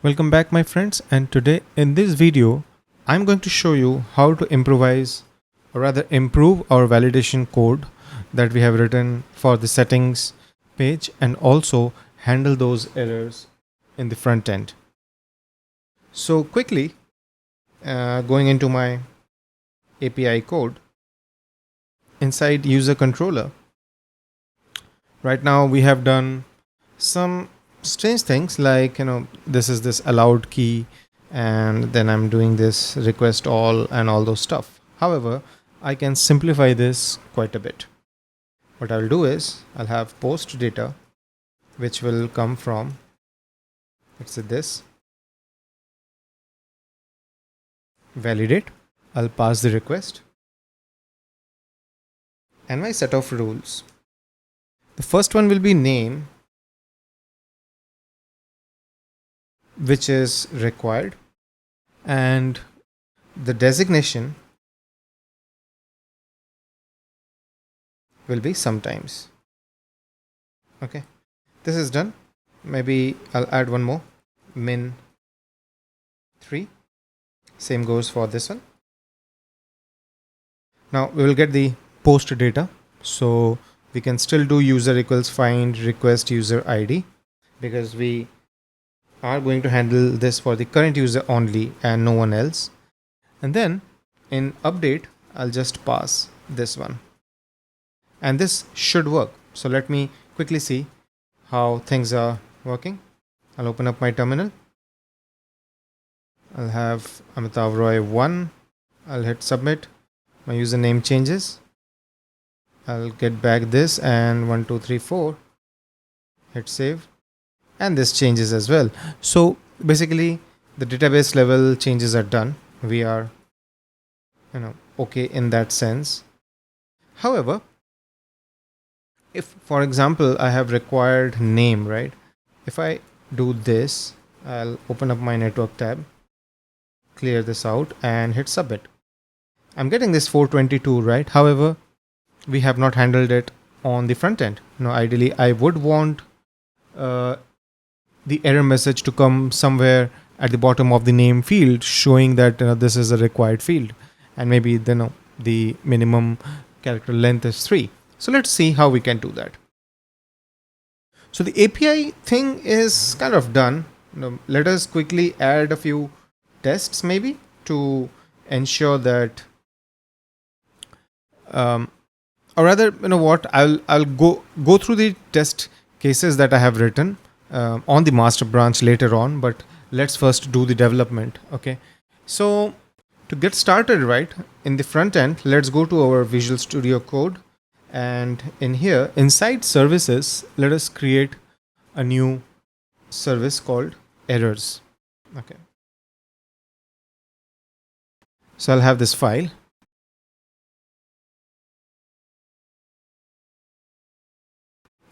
Welcome back my friends, and today in this video I'm going to show you how to improvise or rather improve our validation code that we have written for the settings page and also handle those errors in the front end. So quickly going into my API code inside user controller, right now we have done some strange things like this is this allowed key, and then I'm doing this request all and all those stuff. However, I can simplify this quite a bit. What I'll do is I'll have post data which will come from, let's say, this validate. I'll pass the request and my set of rules. The first one will be name, which is required, and the designation will be sometimes. Okay, this is done. Maybe I'll add one more, min 3. Same goes for this one. Now we will get the post data, so we can still do user equals find request user ID because we are going to handle this for the current user only and no one else. And then in update I'll just pass this one, and this should work. So let me quickly see how things are working. I'll open up my terminal. I'll have Amitav Roy 1. I'll hit submit. My username changes. I'll get back this and 1 2 3 4. Hit save, and this changes as well. So basically the database level changes are done. We are okay in that sense. However, if for example I have required name, right? If I do this, I'll open up my network tab, clear this out and hit submit. I'm getting this 422, right? However, we have not handled it on the front end. Ideally I would want the error message to come somewhere at the bottom of the name field showing that this is a required field, and maybe the minimum character length is 3. So let's see how we can do that. So the API thing is kind of done. Let us quickly add a few tests maybe to ensure that or rather, I'll go through the test cases that I have written on the master branch later on, but let's first do the development. Okay, so to get started, right, in the front end, let's go to our Visual Studio Code, and in here inside services, let us create a new service called errors. Okay, so I'll have this file,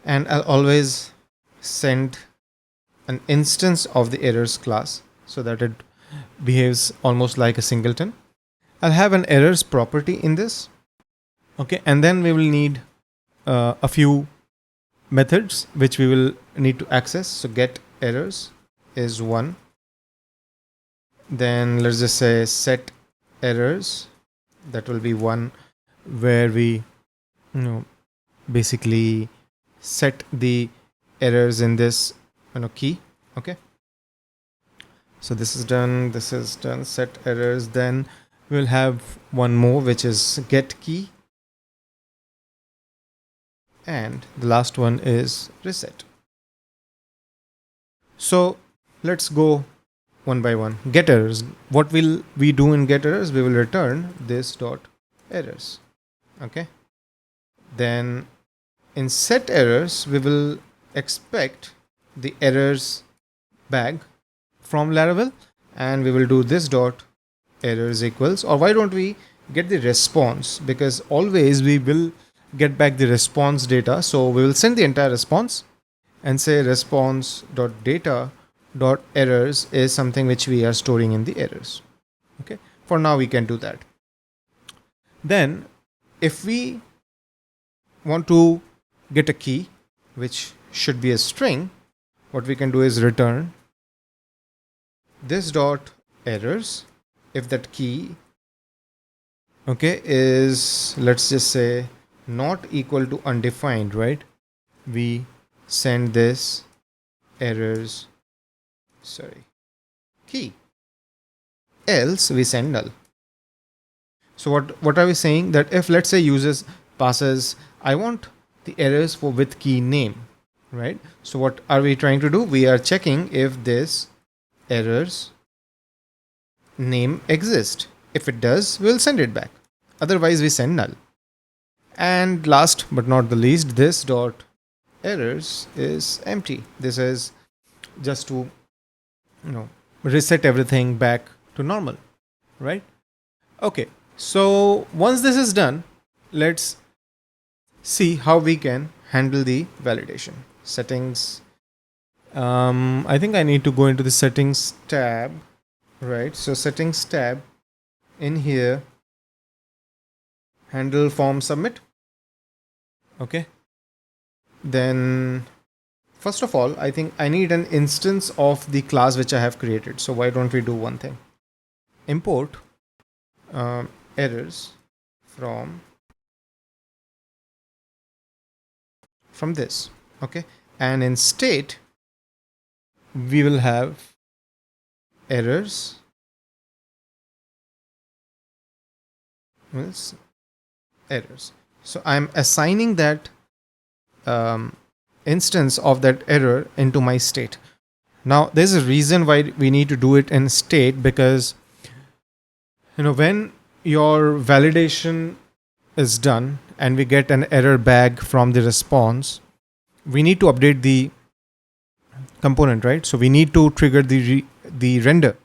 and I'll always send an instance of the errors class so that it behaves almost like a singleton. I'll have an errors property in this. Okay, and then we will need a few methods which we will need to access. So get errors is one. Then let's just say set errors, that will be one, where we basically set the errors in this key. Okay, so this is done, this is done, set errors. Then we'll have one more which is get key, and the last one is reset. So let's go one by one. Get errors, what will we do in get errors? We will return this dot errors. Okay, then in set errors we will expect the errors bag from Laravel, and we will do this dot errors equals, or why don't we get the response, because always we will get back the response data. So we will send the entire response and say response dot data dot errors is something which we are storing in the errors. Okay, for now we can do that. Then if we want to get a key which should be a string, what we can do is return this dot errors, if that key, okay, is, let's just say, not equal to undefined, right? We send this errors, key, else we send null. So what are we saying? That if, let's say, users passes, I want the errors for with key name, right? So what are we trying to do? We are checking if this errors name exists. If it does, we'll send it back. Otherwise, we send null. And last but not the least, this dot errors is empty. This is just to, reset everything back to normal, right? Okay. So once this is done, let's see how we can handle the validation settings. I think I need to go into the settings tab, right? So settings tab, in here, handle form submit. Okay. Then first of all, I think I need an instance of the class which I have created. So why don't we do one thing? Import errors from this. Okay. And in state, we will have errors errors. So I'm assigning that instance of that error into my state. Now there's a reason why we need to do it in state, because when your validation is done and we get an error bag from the response, we need to update the component, right? So we need to trigger the render,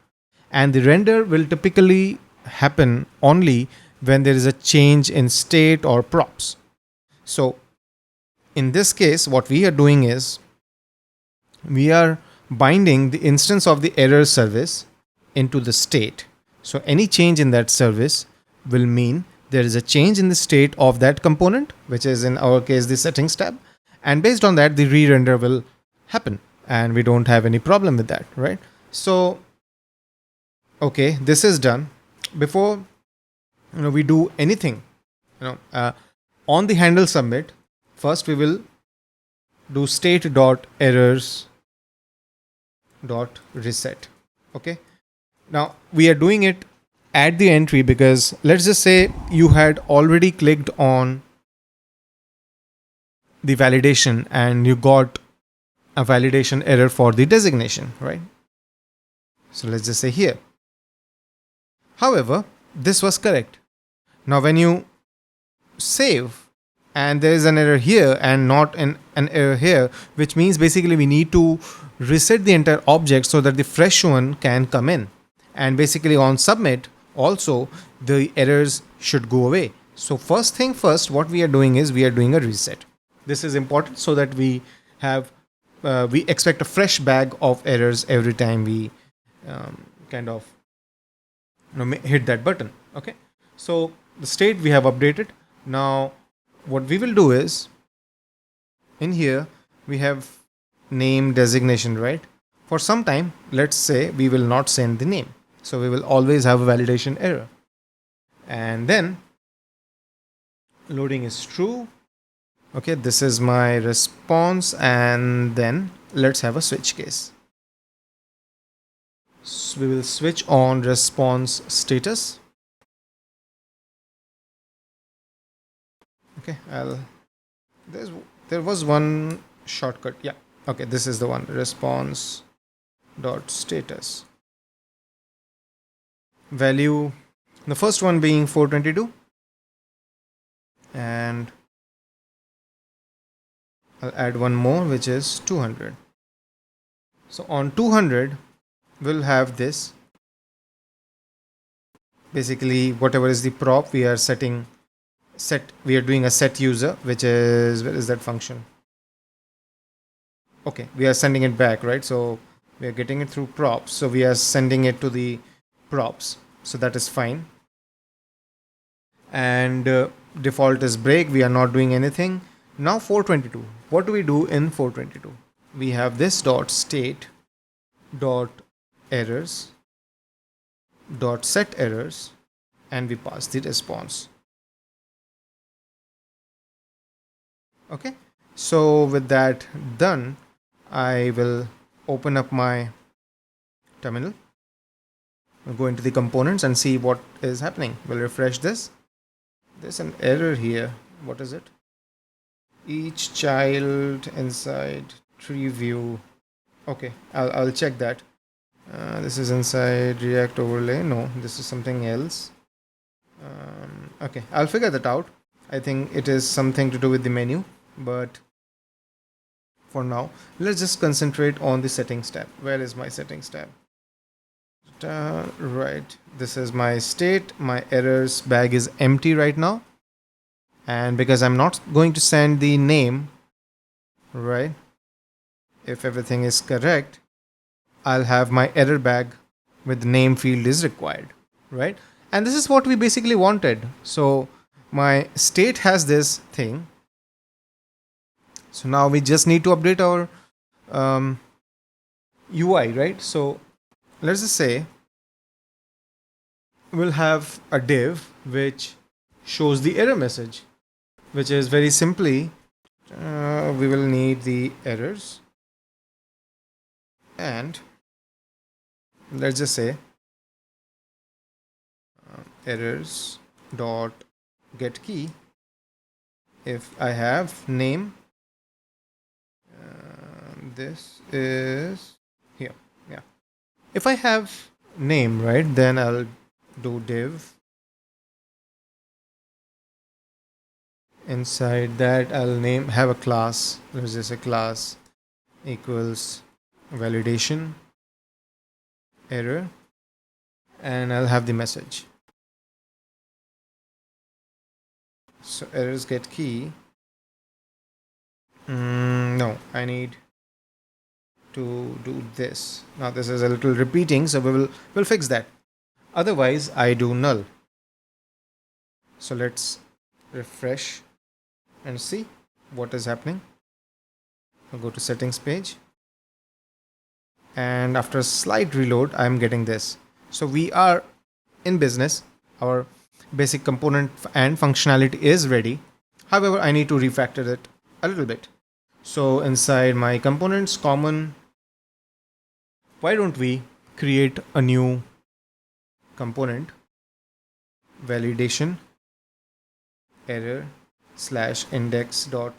and the render will typically happen only when there is a change in state or props. So in this case, what we are doing is we are binding the instance of the error service into the state. So any change in that service will mean there is a change in the state of that component, which is in our case the settings tab, and based on that the re-render will happen, and we don't have any problem with that, right? So okay, this is done. Before we do anything on the handle submit, first we will do state dot errors dot reset. Okay, now we are doing it at the entry, because let's just say you had already clicked on the validation and you got a validation error for the designation, right? So let's just say here, however, this was correct. Now when you save and there is an error here and not an error here, which means basically we need to reset the entire object so that the fresh one can come in, and basically on submit also the errors should go away. So first thing first, what we are doing is we are doing a reset. This is important so that we have we expect a fresh bag of errors every time we hit that button. Okay, so the state we have updated. Now what we will do is, in here we have name designation, right? For some time, let's say we will not send the name, so we will always have a validation error. And then loading is true. Okay, this is my response, and then let's have a switch case. So we will switch on response status. Okay, there was one shortcut. Yeah, okay, this is the one, response dot status. Value, the first one being 422, and I'll add one more, which is 200. So on 200 we'll have this, basically whatever is the prop we are setting, we are doing a set user, which is, where is that function? Okay, we are sending it back, right? So we are getting it through props, so we are sending it to the props, so that is fine. And default is break, we are not doing anything. Now 422, what do we do in 422? We have this dot state dot errors dot set errors, and we pass the response. Okay, so with that done, I will open up my terminal. We'll go into the components and see what is happening. We'll refresh this. There's an error here. What is it? Each child inside tree view. Okay, I'll check that. This is inside React overlay. No, this is something else. Okay, I'll figure that out. I think it is something to do with the menu, but for now, let's just concentrate on the settings tab. Where is my settings tab? Right, this is my state. My errors bag is empty right now, and because I'm not going to send the name, right, if everything is correct, I'll have my error bag with name field is required, right? And this is what we basically wanted. So my state has this thing. So now we just need to update our UI, right? So let's just say we'll have a div which shows the error message, which is very simply we will need the errors, and let's just say errors dot get key. If I have name, this is here. Yeah, if I have name, right, then I'll do div. Inside that I'll have a class. There's just a class equals validation error, and I'll have the message. So errors get key. No, I need to do this. Now this is a little repeating, so we'll fix that. Otherwise, I do null. So let's refresh and see what is happening. I'll go to settings page, and after a slight reload, I'm getting this. So we are in business. Our basic component and functionality is ready. However, I need to refactor it a little bit. So inside my components common, why don't we create a new component, validation error / index dot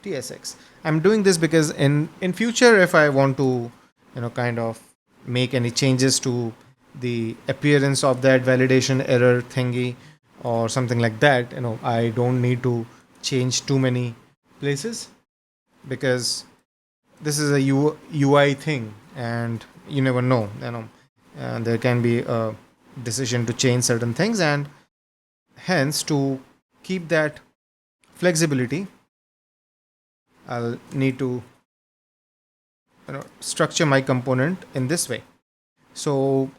tsx. I'm doing this because in future, if I want to kind of make any changes to the appearance of that validation error thingy or something like that, I don't need to change too many places, because this is a UI thing, and you never know, there can be a decision to change certain things, and hence to keep that flexibility, I'll need to structure my component in this way. So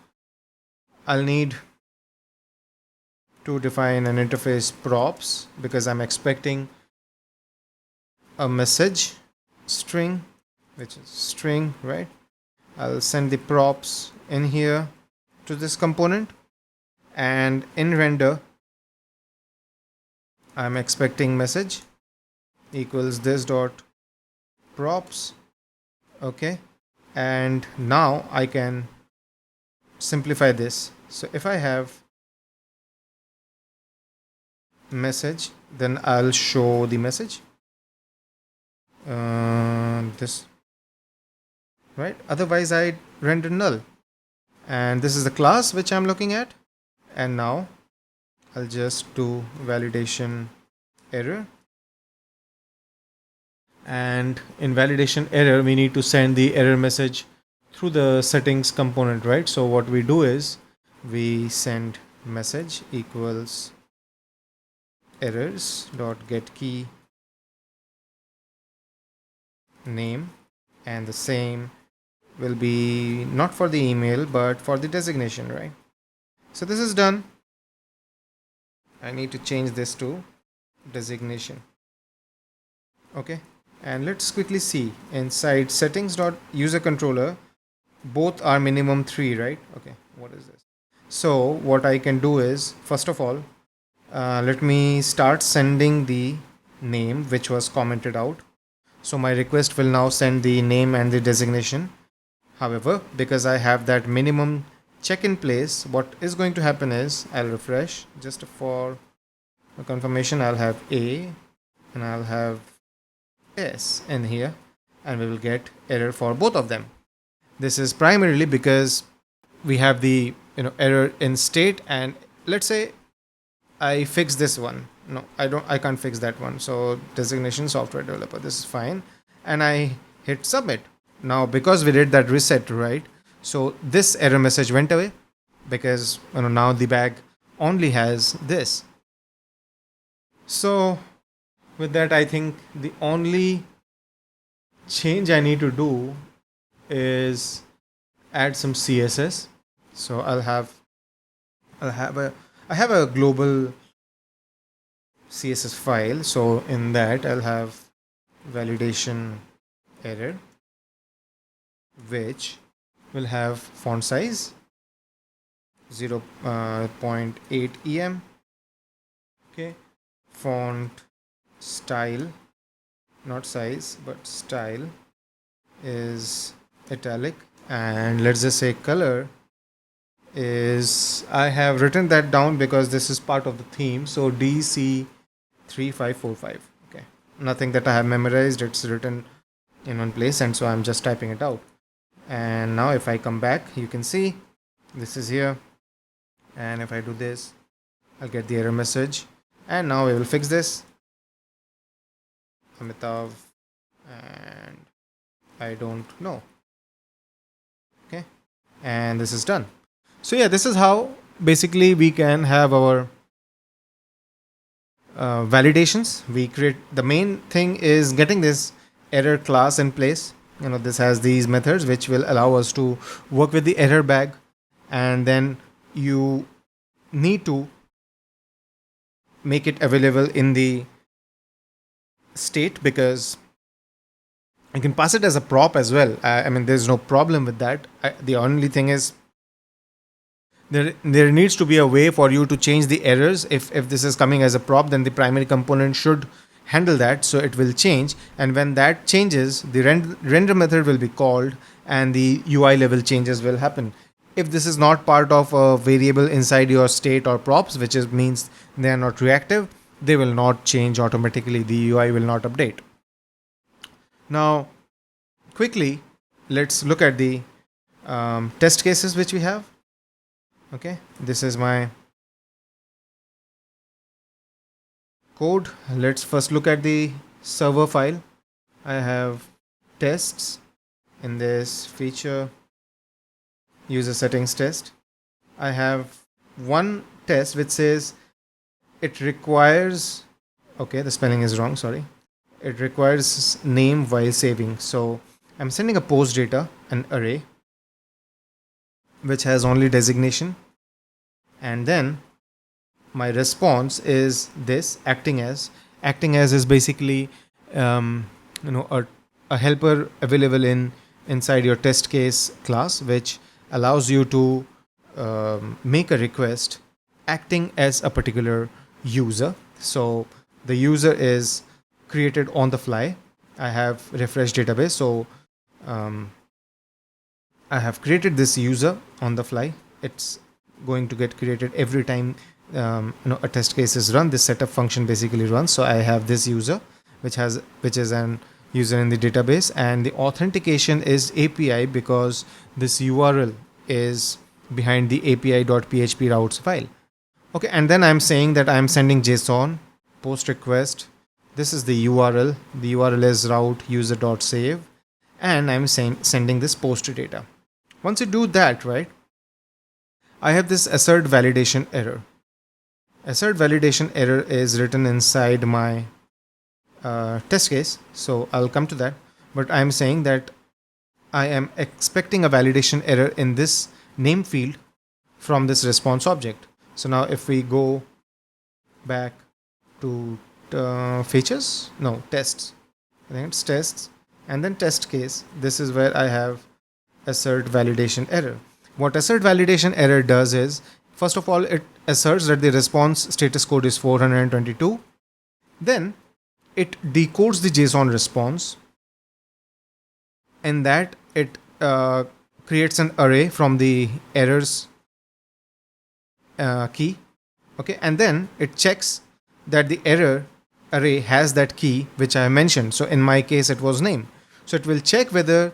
I'll need to define an interface props, because I'm expecting a message string, which is string, right? I'll send the props in here to this component, and in render I'm expecting message equals this dot props. Okay, and now I can simplify this. So if I have message, then I'll show the message, this, right? Otherwise I render null, and this is the class which I'm looking at. And now I'll just do validation error, and in validation error we need to send the error message through the settings component, right? So what we do is we send message equals errors dot get key name, and the same will be not for the email but for the designation, right? So this is done. I need to change this to designation. Okay, and let's quickly see inside settings dot user controller, both are minimum 3, right? Okay, what is this? So what I can do is, first of all, let me start sending the name which was commented out. So my request will now send the name and the designation. However, because I have that minimum check in place, what is going to happen is I'll refresh just for a confirmation. I'll have A and I'll have S in here, and we will get error for both of them. This is primarily because we have the error in state, and let's say I fix this one. No, I can't fix that one. So designation software developer, this is fine, and I hit submit. Now because we did that reset, right, so this error message went away because now the bag only has this. So with that, I think the only change I need to do is add some CSS. So I'll have a I have a global CSS file. So in that I'll have validation error, which will have font size 0.8 em. Okay, font style, not size but style, is italic, and let's just say color is, I have written that down because this is part of the theme, so DC3545. Okay, nothing that I have memorized, it's written in one place, and so I'm just typing it out. And now if I come back, you can see this is here, and if I do this, I'll get the error message. And now we will fix this. Amitav, and I don't know. Okay, and this is done. So yeah, this is how basically we can have our validations. We create, the main thing is getting this error class in place. This has these methods which will allow us to work with the error bag, and then you need to make it available in the state, because you can pass it as a prop as well. I mean, there's no problem with that. The only thing is there needs to be a way for you to change the errors. If this is coming as a prop, then the primary component should handle that, so it will change, and when that changes, the render method will be called and the UI level changes will happen. If this is not part of a variable inside your state or props, which means they are not reactive, they will not change automatically, the UI will not update. Now quickly, let's look at the test cases which we have. Okay, this is my code. Let's first look at the server file. I have tests in this feature user settings test. I have one test which says it requires, okay, the spelling is wrong, sorry. It requires name while saving. So I'm sending a post data, an array, which has only designation, and then my response is this acting as. Acting as is basically a helper available inside your test case class, which allows you to make a request acting as a particular user. So the user is created on the fly. I have refreshed database, so I have created this user on the fly. It's going to get created every time a test case is run. This setup function basically runs. So I have this user which is an user in the database, and the authentication is API, because this URL is behind the api.php routes file. Okay, and then I'm saying that I'm sending JSON post request. This is the URL. The URL is route user.save, and I'm sending this post data. Once you do that, right, I have this assert validation error. Assert validation error is written inside my test case, so I'll come to that. But I'm saying that I am expecting a validation error in this name field from this response object. So now if we go back to features, no, tests, I think it's tests, and then test case, this is where I have assert validation error. What assert validation error does is, first of all, it asserts that the response status code is 422. Then it decodes the JSON response, and that it creates an array from the errors key. Okay, and then it checks that the error array has that key which I mentioned. So in my case, it was name. So it will check whether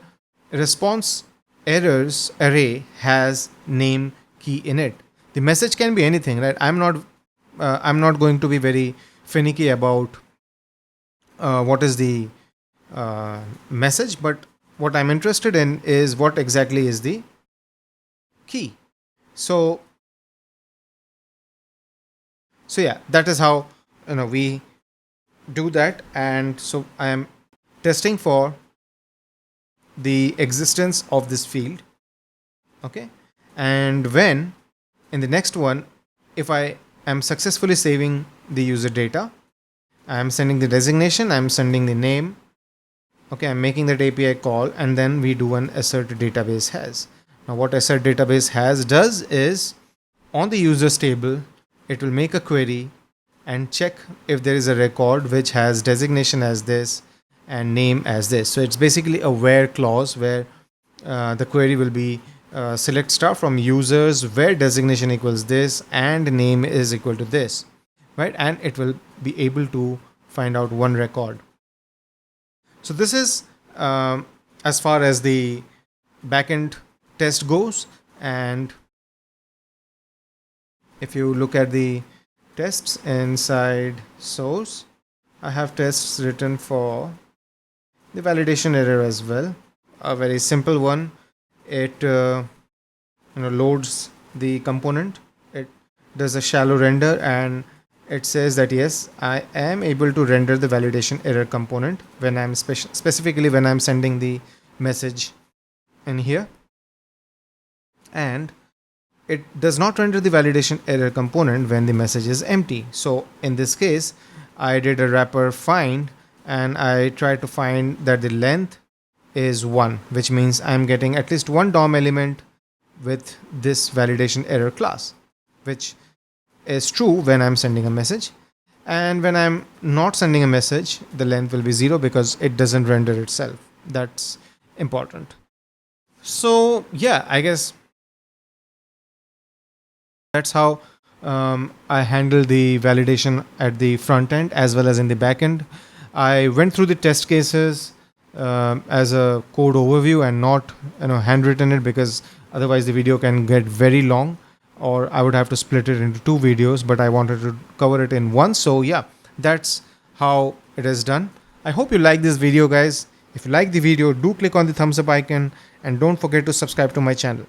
response errors array has name key in it. The message can be anything, right? I'm not going to be very finicky about what is the message, but what I'm interested in is what exactly is the key. So yeah, that is how we do that. And so I am testing for the existence of this field. Okay, and when in the next one, if I am successfully saving the user data, I am sending the designation, I am sending the name. Okay, I'm making that API call, and then we do an assert database has. Now what assert database has does is, on the users table, it will make a query and check if there is a record which has designation as this and name as this. So it's basically a where clause where the query will be select star from users where designation equals this and name is equal to this, right? And it will be able to find out one record. So this is as far as the backend test goes. And if you look at the tests inside source, I have tests written for the validation error as well. A very simple one. It loads the component. It does a shallow render, and it says that yes, I am able to render the validation error component when I'm specifically when I'm sending the message in here. And it does not render the validation error component when the message is empty. So in this case, I did a wrapper find, and I tried to find that the length is 1, which means I'm getting at least one DOM element with this validation error class, which is true when I'm sending a message. And when I'm not sending a message, the length will be 0 because it doesn't render itself. That's important. So yeah, I guess that's how I handle the validation at the front end as well as in the back end. I went through the test cases as a code overview and not handwritten it, because otherwise the video can get very long, or I would have to split it into 2 videos, but I wanted to cover it in one. So yeah, that's how it is done. I hope you like this video, guys. If you like the video, do click on the thumbs up icon and don't forget to subscribe to my channel.